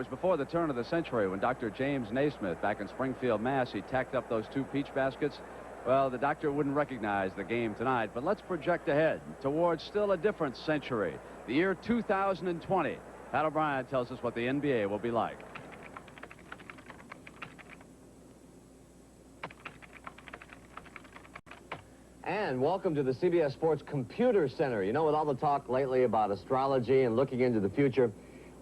It was before the turn of the century when Dr. James Naismith back in Springfield, Mass, he tacked up those 2 peach baskets. Well, the doctor wouldn't recognize the game tonight, but let's project ahead towards still a different century, the year 2020. Pat O'Brien tells us what the NBA will be like. And welcome to the CBS Sports Computer Center. You know, with all the talk lately about astrology and looking into the future,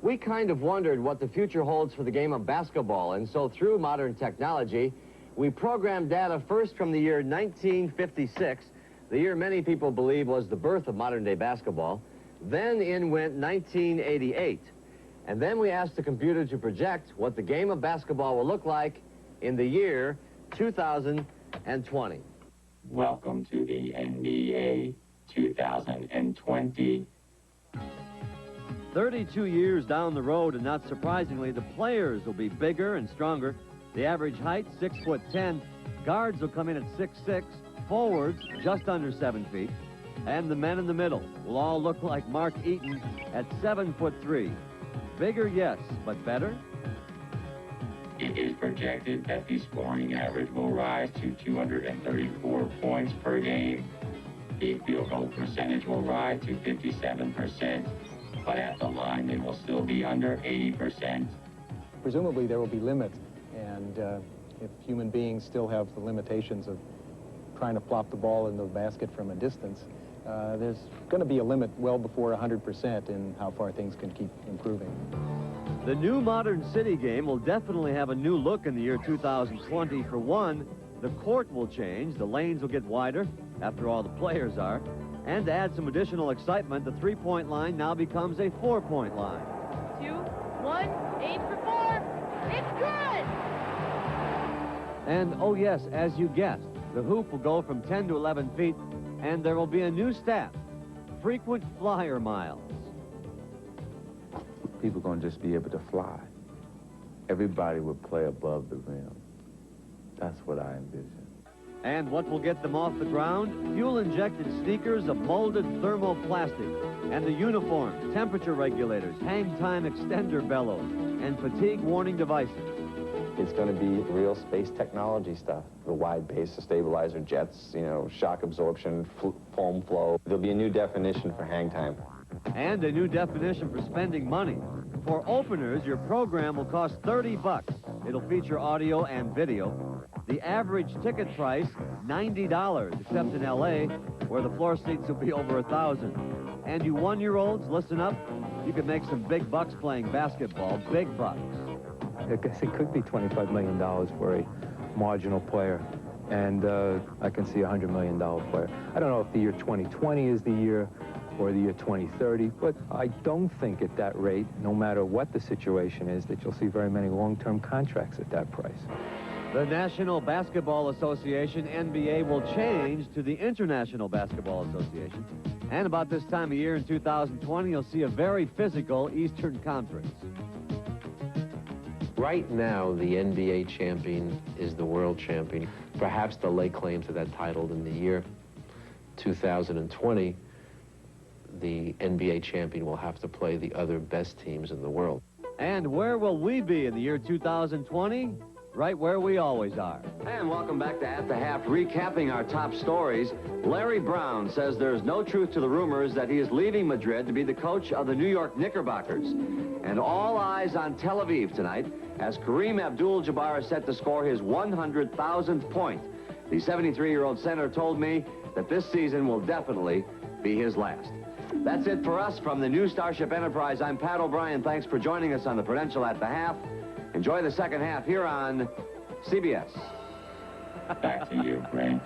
we kind of wondered what the future holds for the game of basketball. And so through modern technology, we programmed data first from the year 1956, the year many people believe was the birth of modern-day basketball. Then in went 1988. And then we asked the computer to project what the game of basketball will look like in the year 2020. Welcome to the NBA 2020. 32 years down the road, and not surprisingly, the players will be bigger and stronger. The average height, 6'10". Guards will come in at 6'6". Forwards, just under 7 feet. And the men in the middle will all look like Mark Eaton at 7'3". Bigger, yes, but better? It is projected that the scoring average will rise to 234 points per game. The field goal percentage will rise to 57%, but at the line they will still be under 80%. Presumably there will be limits, and if human beings still have the limitations of trying to plop the ball in the basket from a distance, there's going to be a limit well before 100% in how far things can keep improving. The new modern city game will definitely have a new look in the year 2020. For one, the court will change. The lanes will get wider, after all the players are. And to add some additional excitement, the three-point line now becomes a four-point line. 2, 1, aim for 4. It's good! And, oh yes, as you guessed, the hoop will go from 10 to 11 feet, and there will be a new stat, frequent flyer miles. People going to just be able to fly. Everybody would play above the rim. That's what I envision. And what will get them off the ground? Fuel-injected sneakers of molded thermoplastic, and the uniforms, temperature regulators, hang time extender bellows, and fatigue warning devices. It's going to be real space technology stuff. The wide base, the stabilizer jets, you know, shock absorption, foam flow. There'll be a new definition for hang time. And a new definition for spending money. For openers, your program will cost 30 bucks. It'll feature audio and video. The average ticket price, $90, except in L.A., where the floor seats will be over 1,000. And you one-year-olds, listen up. You can make some big bucks playing basketball, big bucks. I guess it could be $25 million for a marginal player. And I can see a $100 million player. I don't know if the year 2020 is the year or the year 2030, but I don't think at that rate, no matter what the situation is, that you'll see very many long-term contracts at that price. The National Basketball Association, NBA, will change to the International Basketball Association. And about this time of year in 2020, you'll see a very physical Eastern Conference. Right now, the NBA champion is the world champion. Perhaps they'll lay claim to that title in the year 2020. The NBA champion will have to play the other best teams in the world. And where will we be in the year 2020? Right where we always are. And welcome back to At the Half, recapping our top stories. Larry Brown says there's no truth to the rumors that he is leaving Madrid to be the coach of the New York Knickerbockers. And all eyes on Tel Aviv tonight as Kareem Abdul-Jabbar is set to score his 100,000th point. The 73-year-old center told me that this season will definitely be his last. That's it for us from the new Starship Enterprise. I'm Pat O'Brien. Thanks for joining us on the Prudential At the Half. Enjoy the second half here on CBS. Back to you, Frank.